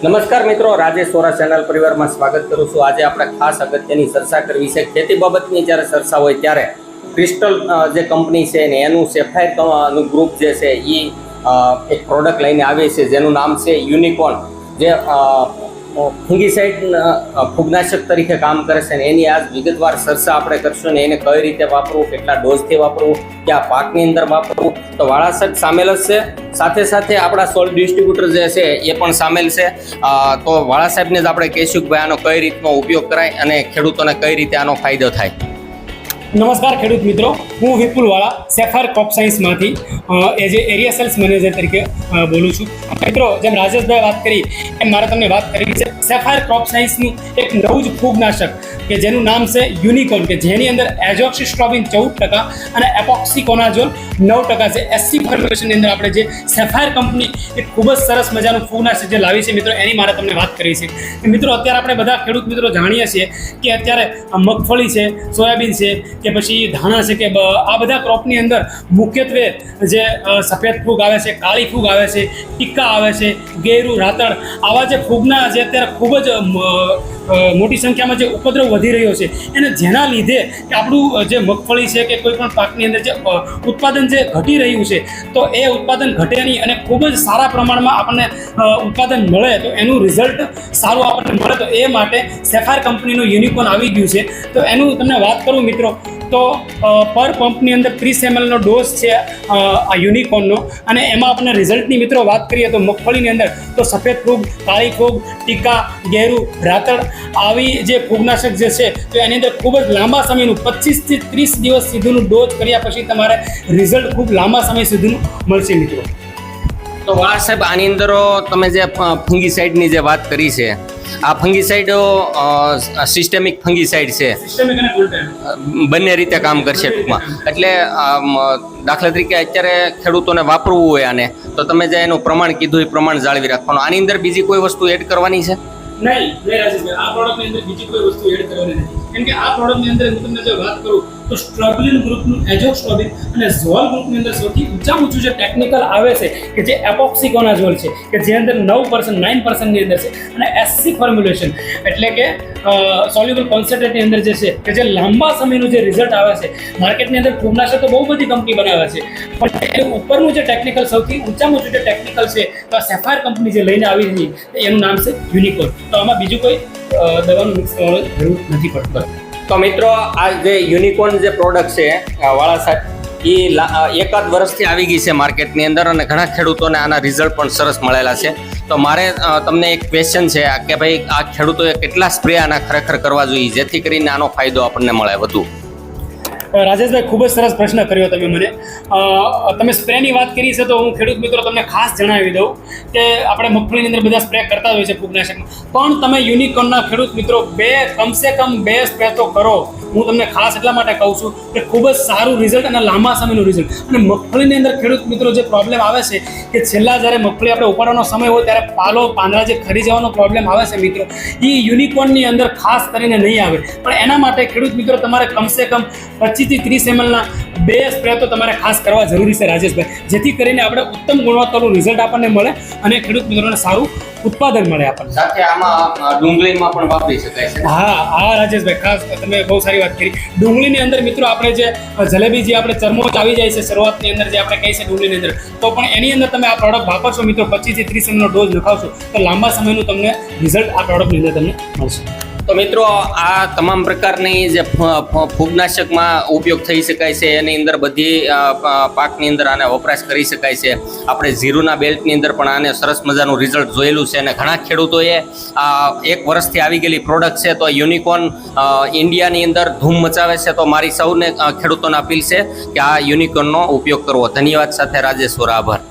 નમસ્કાર મિત્રો, રાજેશ સોરા ચેનલ પરિવારમાં સ્વાગત કરું છું। આજે આપણે ખાસ અગત્યની ચર્ચા કરવી છે। ખેતી બાબતની જ્યારે ચર્ચા હોય ત્યારે ક્રિસ્ટલ જે કંપની છે ને એનું સેફાયરનું ગ્રુપ જે છે એ એક પ્રોડક્ટ લઈને આવે છે જેનું નામ છે યુનિકોર્ન, જે ફંગીસાઇડ ફૂગનાશક તરીકે કામ કરે છે ને એની આજ વિગતવાર ચર્ચા આપણે કરશું ને એને કઈ રીતે વાપરવું, કેટલા ડોઝથી વાપરવું, કયા પાકની અંદર વાપરવું। તો વાળાસદ સામેલ જ છે, સાથે સાથે આપણા સોલ્ટ ડિસ્ટ્રીબ્યુટર જે છે એ પણ સામેલ છે। તો વાળા સાહેબને જ આપણે કહીશું કે ભાઈ આનો કઈ રીતનો ઉપયોગ કરાય અને ખેડૂતોને કઈ રીતે આનો ફાયદો થાય। નમસ્કાર ખેડૂત મિત્રો, હું વિપુલ વાળા સેફાયર ક્રોપ સાયન્સમાંથી as a area sales manager તરીકે બોલું છું। મિત્રો, જેમ રાજેશભાઈ વાત કરી એમ મારે તમને વાત કરવી છે સેફાયર ક્રોપ સાયન્સનું એક નવું જ ફૂગનાશક કે જેનું નામ છે યુનિકોર્ન, કે જેની અંદર એઝોક્સિસ્ટ્રોબિન 14% અને એપોક્સિકોનાઝોલ 9% છે। એસસી ફોર્મ્યુલેશનની અંદર આપણે જે સેફાયર કંપની એક ખૂબ જ સરસ મજાનું ફૂગનાશક જે લાવી છે મિત્રો, એની મારે તમને વાત કરવી છે। મિત્રો, અત્યારે આપણે બધા ખેડૂત મિત્રો જાણીએ છીએ કે અત્યારે મગફળી છે, સોયાબીન છે કે પછી ધાણા છે, કે આ બધા ક્રોપની અંદર મુખ્યત્વે જે સફેદ ફૂગ આવે છે, કાળી ફૂગ આવે છે, ટીક્કા આવે છે, ગેરું, રાતળ, આવા જે ફૂગના જે અત્યારે ખૂબ જ મોટી સંખ્યામાં જે ઉપદ્રવ વધી રહ્યો છે અને જેના લીધે કે આપણું જે મગફળી છે કે કોઈ પણ પાકની અંદર જે ઉત્પાદન જે ઘટી રહ્યું છે તો એ ઉત્પાદન ઘટે નહીં અને ખૂબ જ સારા પ્રમાણમાં આપણને ઉત્પાદન મળે તો એનું રિઝલ્ટ સારું આપણને મળે, તો એ માટે સેફાયર કંપનીનું યુનિકોર્ન આવી ગયું છે। તો એનું તમને વાત કરું મિત્રો તો પર પંપની અંદર 30 ml નો ડોઝ છે આ યુનિકોર્નનો, અને એમાં આપણે રિઝલ્ટની મિત્રો વાત કરીએ તો મગફળીની અંદર તો સફેદ ફૂગ, કાળી ફૂગ, ટીકા, ગેરું, રાતળ આવી જે ફૂગનાશક જે છે તો એની અંદર ખૂબ જ લાંબા સમયનું 25 થી 30 દિવસ સુધીનું ડોઝ કર્યા પછી તમારે રિઝલ્ટ ખૂબ લાંબા સમય સુધીનું મળશે મિત્રો। તો વાળા સાહેબ, આની અંદર તમે જે ફંગીસાઇડની જે વાત કરી છે, આ ફંગીસાઇડ સિસ્ટેમિક ફંગીસાઇડ છે, સિસ્ટેમિક અને ફૂલ ટાઈમ બંને રીતે કામ કરશે ટૂંકમાં। એટલે દાખલા તરીકે અત્યારે ખેડૂતોને વાપરવું હોય આને તો તમે જે એનું પ્રમાણ કીધું એ પ્રમાણ જાળવી રાખવાનું। આની અંદર બીજી કોઈ વસ્તુ એડ કરવાની છે? નહીં રાજેશભાઈ, આ પ્રોડક્ટની અંદર બીજી કોઈ વસ્તુ એડ કરવાની નથી, કેમ કે આ પ્રોડક્ટની અંદર હું તમને જો વાત કરું તો સ્ટ્રોબિલિન ગ્રુપનું એઝોક્સ્ટ્રોબિન અને ઝોલ ગ્રુપની અંદર સૌથી ઊંચામાં ઊંચું જે ટેકનિકલ આવે છે કે જે એપોક્સિકોનાઝોલ છે કે જે અંદર 9% ની અંદર છે, અને એસસી ફોર્મ્યુલેશન એટલે કે સોલ્યુબલ કોન્સન્ટ્રેટની અંદર જે છે કે જે લાંબા સમયનું જે રિઝલ્ટ આવે છે। માર્કેટની અંદર ફૂગનાશક તો બહુ બધી કંપની બનાવે છે પણ એ ઉપરનું જે ટેકનિકલ સૌથી ઊંચામાં ઊંચું જે ટેકનિકલ છે તો આ સેફાયર કંપની જે લઈને આવી રહી એનું નામ છે યુનિકોર્ન। તો આમાં બીજું કોઈ દવાનું મિક્સ કરવાની જરૂર નથી પડતી। તો મિત્રો, આ જે યુનિકોર્ન જે પ્રોડક્ટ છે વાળા સાહેબ એ એકાદ વર્ષથી આવી ગઈ છે માર્કેટની અંદર અને ઘણા ખેડૂતોને આના રિઝલ્ટ પણ સરસ મળેલા છે। તો મારે તમને એક ક્વેશ્ચન છે કે ભાઈ આ ખેડૂતોએ કેટલા સ્પ્રે આના ખરેખર કરવા જોઈએ જેથી કરીને આનો ફાયદો આપણને મળે વધુ? રાજેશભાઈ, ખૂબ જ સરસ પ્રશ્ન કર્યો તમે મને। તમે સ્પ્રેની વાત કરી છે તો હું ખેડૂત મિત્રો તમને ખાસ જણાવી દઉં કે આપણે મગફળીની અંદર બધા સ્પ્રે કરતા હોય છે ફૂગનાશકમાં, પણ તમે યુનિકોર્નના ખેડૂત મિત્રો કમસે કમ બે સ્પ્રે તો કરો। હું તમને ખાસ એટલા માટે કહું છું કે ખૂબ જ સારું રિઝલ્ટ અને લાંબા સમયનું રિઝલ્ટ। અને મગફળીની અંદર ખેડૂત મિત્રો જે પ્રોબ્લેમ આવે છે કે છેલ્લા જ્યારે મગફળી આપણે ઉપાડવાનો સમય હોય ત્યારે પાંદડા જે ખરી જવાનો પ્રોબ્લેમ આવે છે મિત્રો, એ યુનિકોર્નની અંદર ખાસ કરીને નહીં આવે। પણ એના માટે ખેડૂત મિત્રો તમારે કમસે કમ 25 થી 30 ml ના બે સ્પ્રે તો તમારે ખાસ કરવા જરૂરી છે રાજેશભાઈ, જેથી કરીને આપણે ઉત્તમ ગુણવત્તાનું રિઝલ્ટ આપણને મળે અને ખેડૂત મિત્રોને સારું ઉત્પાદન મળે આપણને। સાથે આમાં ડુંગળીમાં પણ વાપરી શકાય છે? હા રાજેશભાઈ, ખાસ તમે બહુ સારી વાત કરી। ડુંગળીની અંદર મિત્રો આપણે જે જલેબી જે આપણે ચરમોચ આવી જાય છે શરૂઆતની અંદર જે આપણે કહીએ છીએ ડુંગળીની અંદર, તો પણ એની અંદર તમે આ પ્રોડક્ટ વાપરશો મિત્રો, 25 થી 30 ml નો ડોઝ નખાવશો તો લાંબા સમયનું તમને રિઝલ્ટ આ પ્રોડક્ટની અંદર તમને મળશે। તો મિત્રો, આ તમામ પ્રકારની જે ફૂગનાશકમાં ઉપયોગ થઈ શકાય છે એની અંદર બધી પાકની અંદર આને વપરાશ કરી શકાય છે। આપણે ઝીરુના બેલ્ટની અંદર પણ આને સરસ મજાનું રિઝલ્ટ જોયેલું છે અને ઘણા ખેડૂતોએ એક વર્ષથી આવી ગયેલી પ્રોડક્ટ છે તો યુનિકોર્ન ઇન્ડિયાની અંદર ધૂમ મચાવે છે। તો મારી સૌને ખેડૂતોને અપીલ છે કે આ યુનિકોર્નનો ઉપયોગ કરવો। ધન્યવાદ સાથે રાજેશ સોરા, આભાર।